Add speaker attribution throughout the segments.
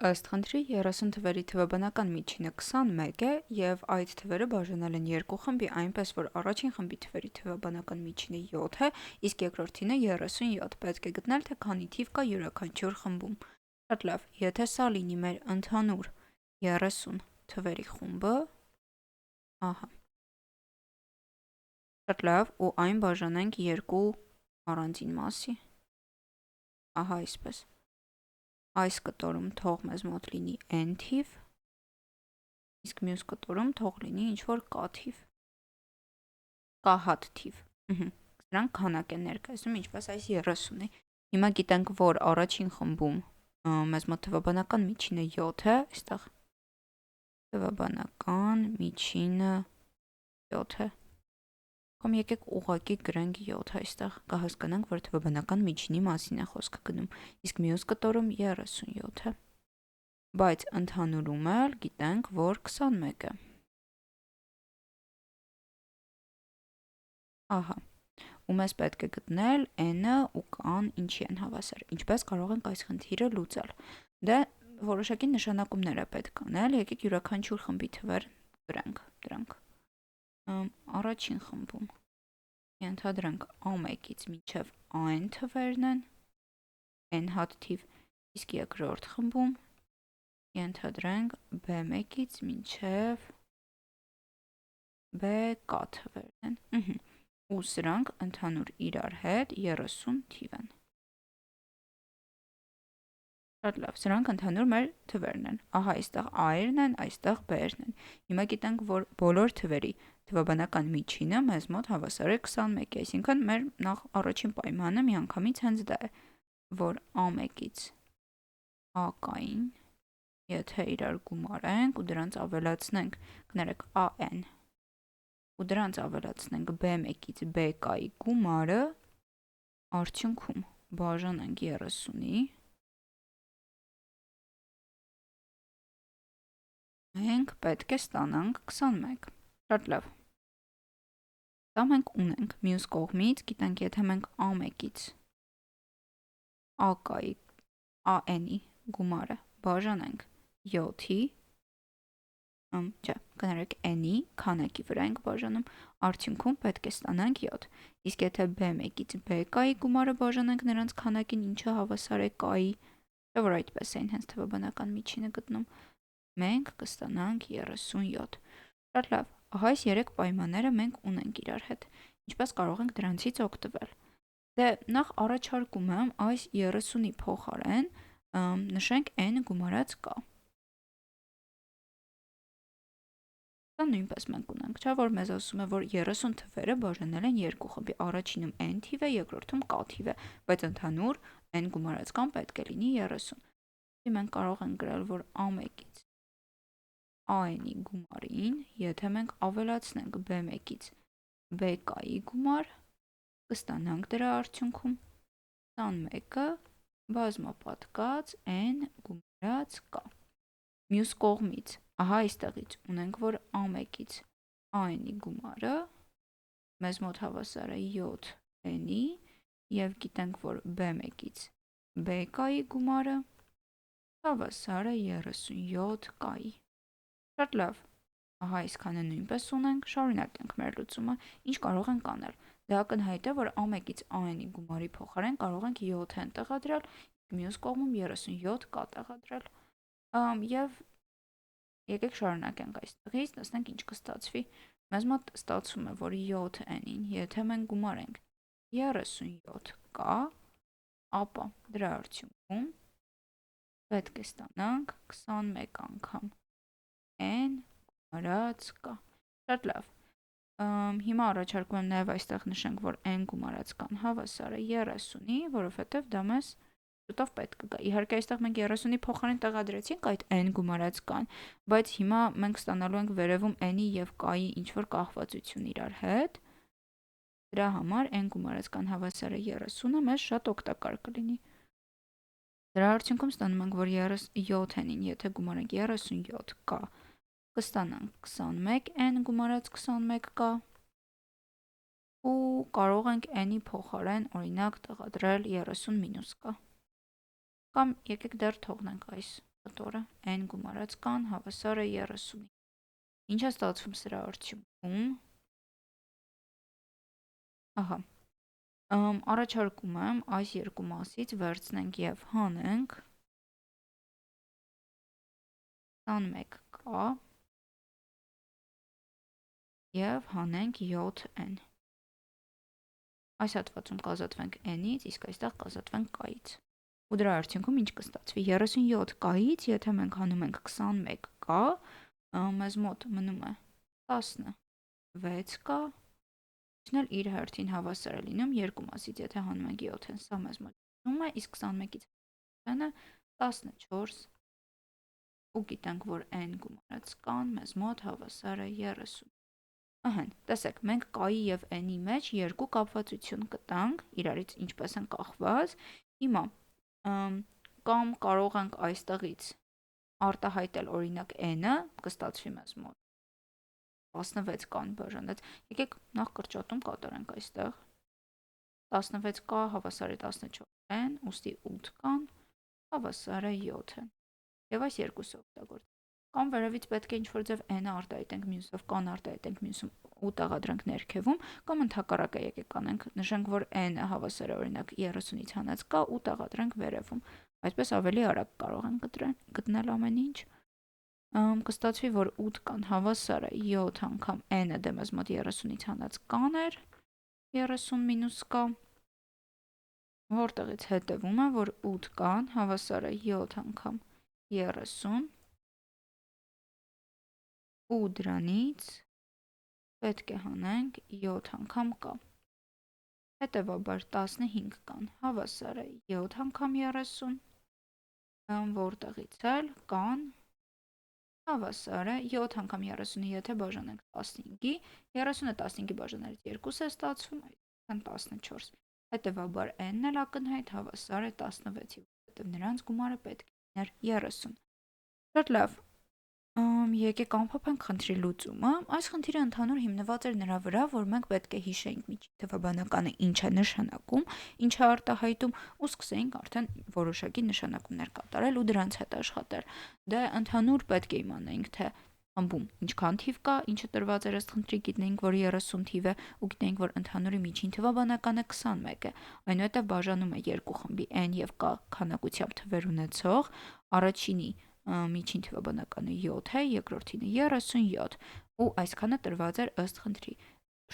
Speaker 1: Ըստ խնդրի 30 թվերի թվաբանական միջինը 21 է և այդ թվերը բաժանել են երկու խմբի, այնպես որ առաջին խմբի թվերի թվաբանական միջինը 7 է, իսկ երկրորդինը 37, պետք է գտնել, թե քանի թիվ կա յուրաքանչյուր խմբում։ Շատ լավ, եթե սա լինի մեր ընդհանուր 30 թվերի խումբը, ահա, շատ լավ, ու այն բաժանենք երկու առանձին մասի, ահա այսպես։ Այս կտորում թող մեզ մոտ լինի n թիվ, իսկ մյուս կտորում թող լինի ինչ-որ k թիվ, k հատ թիվ, սրանք քանակ են ներկայացնում, ինչպես այս 30-ի։ Հիմա գիտենք, որ առաջին խմբում մեզ մոտ թվաբանական միջինը 7 է, այստեղ թվաբանական միջինը 7 է, կամ եկեք ուղղակի գրենք 7 այստեղ, կհասկանանք, որ թվաբանական միջինի մասին է խոսքը գնում, իսկ մյուս կտորում 37 է, բայց ընդհանուրում էլ գիտենք, որ 21 է։ Ահա, ու մեզ պետք է գտնել n-ը ու k-ն ինչի են հավասար, ինչպես կարող ենք այս խնդիրը լուծել։ Դե որոշակի նշանակումներ է պետք անել, եկեք յուրաքանչյուր խմբի թվեր գրենք դրանք։ Առաջին խմբում ենթադրենք a1-ից մինչև an թվերն են, n հատ թիվ, իսկ երկրորդ խմբում ենթադրենք b1-ից մինչև bk թվերն են, ու սրանք ընդհանուր իրար հետ 30 թիվ են։ Շատ լավ, սրանք ընդհանուր մեր թվերն են, ահա այստեղ a-երն են, այստեղ b-երն են։ Հիմա գիտենք, որ բոլոր թվերի թվաբանական միջինը մեզ մոտ հավասար է 21-ի, այսինքն մեր նախ առաջին պայմանը միանգամից հենց դա է, որ a1-ից ak-ին, եթե իրար գումարենք ու դրանց ավելացնենք, կներեք an, ու դրանց ավելացնենք b1-ից bk-ի գումարը, արդյունքում բաժանենք 30-ի, մենք պետք է ստանանք 21, շատ լավ։ Դա մենք ունենք, մյուս կողմից գիտենք, եթե մենք a1-ից an-ի գումարը բաժանենք 7-ի, չէ, կներեք n-ի քանակի վրա ենք բաժանում, արդյունքում պետք է ստանանք 7, իսկ եթե b1-ից bk-ի գումարը բաժանենք նրանց քանակին, ինչը հավասար է k-ի, չէ որ այդպես էին հենց թվաբանական միջինը գտնում, մենք կստանանք 37, շատ լավ, ահա այս 3 պայմանները մենք ունենք իրար հետ, ինչպես կարող ենք դրանցից օգտվել։ Դե նախ առաջարկում եմ այս 30-ի փոխարեն նշենք n գումարած k։ Դա նույնպես մենք ունենք, չէ՞ որ մեզ ասում է, որ 30 թվերը բաժանել են երկու խմբի, առաջինում n թիվ է, երկրորդում k թիվ է, բայց ընդհանուր n գումարած k-ն պետք է լինի 30։ Մենք կարող ենք գրել, որ a1-ից an-ի գումարին, եթե մենք ավելացնենք b1-ից bk-ի գումար, կստանանք դրա արդյունքում 21-ը բազմապատկած n գումարած k։ Մյուս կողմից, ահա այստեղից ունենք, որ a1-ից an-ի գումարը մեզ մոտ հավասար է 7n-ի և գիտենք, որ b1-ից bk-ի գումարը հավասար է 37k-ի։ Շատ լավ, ահա այսքանը նույնպես ունենք, շարունակենք մեր լուծումը, ինչ կարող ենք անել։ Դա ակնհայտ է, որ a1-ից an-ի գումարի փոխարեն կարող ենք 7n տեղադրել, մյուս կողմում 37k տեղադրել, և եկեք շարունակենք այստեղից, տեսնենք ինչ կստացվի։ Մեզ մոտ ստացվում է, որ 7n-ին, եթե մենք գումարենք 37k, ապա դրա արդյունքում պետք է ստանանք 21 անգամ n գումարած k։ Շատ լավ։ Հիմա առաջարկում եմ նաև այստեղ նշենք, որ n գումարած k-ն հավասար է 30-ի, որովհետև դա մեզ շուտով պետք կգա։ Իհարկե այստեղ մենք 30-ի փոխարեն տեղադրեցինք այդ n գումարած k-ն, բայց հիմա մենք ստանալու ենք վերևում n-ի և k-ի ինչ-որ կախվածություն իրար հետ, դրա համար n գումարած k-ն հավասար է 30-ը մեզ շատ օգտակար կլինի։ Դրա արդյունքում ստանում ենք, որ 7n-ին, եթե գումարենք 37k, կստանանք 21n գումարած 21k, ու կարող ենք n-ի փոխարեն օրինակ տեղադրել 30 մինուս k, կամ եկեք դեռ թողնենք այս կտորը n գումարած կան հավասար է 30-ի։ Ինչ է ստացվում սրա արդյունքում։ Ահա, առաջարկում եմ այս երկու մասից վերցնենք և հանենք 21k և հանենք 7n։ Այս հատվածում կազատվենք n-ից, իսկ այստեղ կազատվենք k-ից։ Ու դրա արդյունքում ինչ կստացվի 37k-ից, եթե մենք հանում ենք 21k, մեզ մոտ մնում է 16k, ինչն էլ իր հերթին հավասար է լինում երկու մասից, եթե հանում ենք 7-ն, սա մեզ մոտ մնում է, իսկ 21-ից հանը 14, ու գիտենք, որ n գումարած կան մեզ մոտ հավասար է 30։ Ահեն, տեսեք, մենք k-ի և n-ի մեջ երկու կապվածություն կտանք, իրարից ինչպես են կախված։ Հիմա կամ կարող ենք այստեղից արտահայտել օրինակ n-ը, կստացվի մեզ մոտ 16k-ն բաժանած։ Եկեք նախ կրճատում կատարենք այստեղ։ 16k հավասար է 14-ն, ուստի 8k-ն հավասար է 7-ն։ Եվ այս երկուսը օգտագործենք։ Կամ վերևից պետք է ինչ-որ ձև n-ը արտահայտենք մյուսով, k-ն արտահայտենք մյուսում ու տեղադրենք ներքևում, կամ ընդհակառակը եկեք անենք, նշենք, որ n-ը հավասար է օրինակ 30-ից հանած k ու տեղադրենք վերևում։ Այսպես ավելի արագ կարող ենք գտնել ամեն ինչ։ Կստացվի, որ 8k-ն հավասար է 7 անգամ n-ը դե մեզ մոտ 30-ից հանած k-ն էր, 30 մինուս k, որտեղից հետևում է, որ 8k-ն հավասար է 7 անգամ 30, ու դրանից պետք է հանենք 7 անգամ k։ Հետևաբար 15k-ն հավասար է 7 անգամ 30, որտեղից էլ k-ն հավասար է 7 անգամ 30-ի եթե բաժանենք 15-ի, 30-ը 15-ի բաժանելից 2 է ստացվում, այսինքն 14։ Հետևաբար n-ն էլ ակնհայտ հավասար է 16-ի, որովհետև նրանց գումարը պետք է լիներ 30։ Շատ լավ, եկեք ամփոփենք խնդրի լուծումը։ Այս խնդիրը ընդհանուր հիմնված էր նրա վրա, որ մենք պետք է հիշեինք միջին թվաբանականը ինչ է նշանակում, ինչ է արտահայտում, ու սկսեինք արդեն որոշակի նշանակումներ կատարել ու դրանց հետ աշխատել։ Դե ընդհանուր պետք է իմանայինք, թե խմբում ինչքան թիվ կա, ինչը տրված էր ըստ խնդրի, գիտնեինք, որ 30 թիվ է, ու գիտեինք, որ ընդհանուրի միջին թվաբանականը 21 է։ Այնուհետև բաժանում է երկու խմբի n և k քանակությամբ թվեր ունեցող, առաջինի միջին թվաբանականը 7 է, երկրորդինը 37, ու այսքանը տրված էր ըստ խնդրի։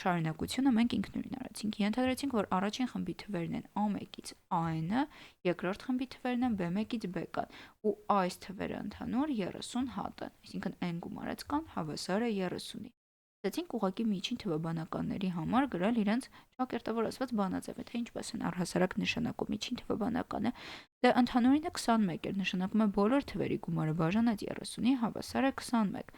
Speaker 1: Շարունակությունը մենք ինքնուրույն արեցինք, ենթադրեցինք, որ առաջին խմբի թվերն են a1-ից an-ը, երկրորդ խմբի թվերն են b1-ից b-կան, ու այս թվերը ընդհանուր 30 հատ են, այսինքն n գումարած կան հավասար է 30-ի։ Ստացինք ուղղակի միջին թվաբանականների համար գրել իրենց ճակերտավոր ասված բանաձևը, թե ինչպես են առհասարակ նշանակում միջին թվաբանականը։ Դե ընդհանուրինը 21 էր, նշանակում է բոլոր թվերի գումարը բաժանած 30-ի հավասար է 21։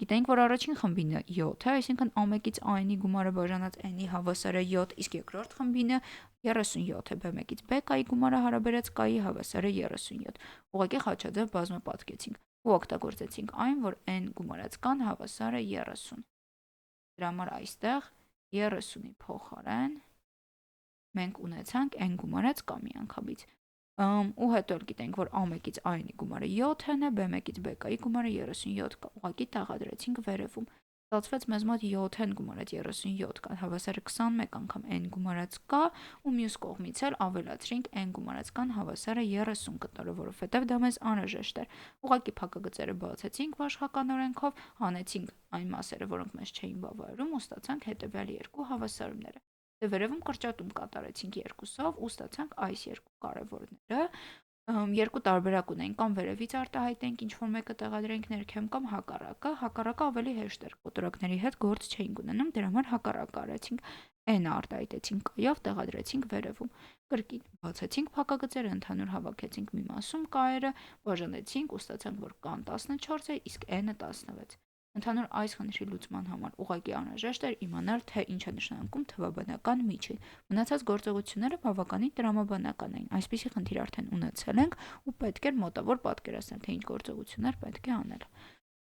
Speaker 1: Գիտենք, որ առաջին խմբինը 7 է, այսինքն a1-ից an-ի գումարը բաժանած n-ի հավասար է 7, իսկ երկրորդ խմբինը 37 է, b1-ից b-կայի գումարը հարաբերած k-ի հավասար է 37։ Ուղղակի խաչաձև բազմապատկեցինք ու օգտագործեցինք այն, որ n գումարած կան հավասար է 30։ Դրա համար այստեղ 30-ի փոխարեն մենք ունեցանք n գումարած k միանգամից։ Ու հետո էլ գիտենք, որ a1-ից an-ի գումարը 7-ն է, b1-ից b-կայի գումարը 37 կա, ուղղակի տեղադրեցինք վերևում։ Ստացվեց մեզ մոտ 7-ն գումարած 37 կա, հավասար է 21 անգամ n գումարած k, ու մյուս կողմից էլ ավելացրինք n գումարած կան հավասար է 30 կտորը, որովհետև դա մեզ անհրաժեշտ էր։ Ուղղակի փակագծերը բացեցինք վաշխական օրենքով, հանեցինք այն մասերը, որոնք մեզ չէին բավարարում, ու ստացանք հետևյալ երկու հավասարումները։ Դե վերևում կրճատում կատարեցինք երկուսով ու ստացանք այս երկու կարևորները։ Երկու տարբերակ ունենք, կամ վերևից արտահայտենք ինչ-որ մեկը տեղադրենք ներքևում, կամ հակառակը ավելի հեշտ էր, կոտորակների հետ գործ չէինք ունենում, դրա համար հակառակը արեցինք, n-ը արտահայտեցինք k-ով, տեղադրեցինք վերևում, կրկին բացեցինք փակագծերը, ընդհանուր հավաքեցինք մի մասում k-երը, բաժանեցինք ու ստացանք, որ k-ն 14 է, իսկ n-ը 16։ Ընդհանուր այս խնդրի լուծման համար ուղղակի անհրաժեշտ էր իմանալ, թե ինչ է նշանակում թվաբանական միջին։ Մնացած գործողությունները բավականին տրամաբանական էին։ Այսպիսի խնդիր արդեն ունեցել ենք ու պետք էր մոտավոր պատկերացնել, թե ինչ գործողություններ պետք է անել։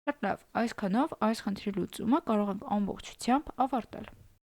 Speaker 1: Շատ լավ, այսքանով այս խնդրի լուծումը կարող ենք ամբողջությամբ ավարտել։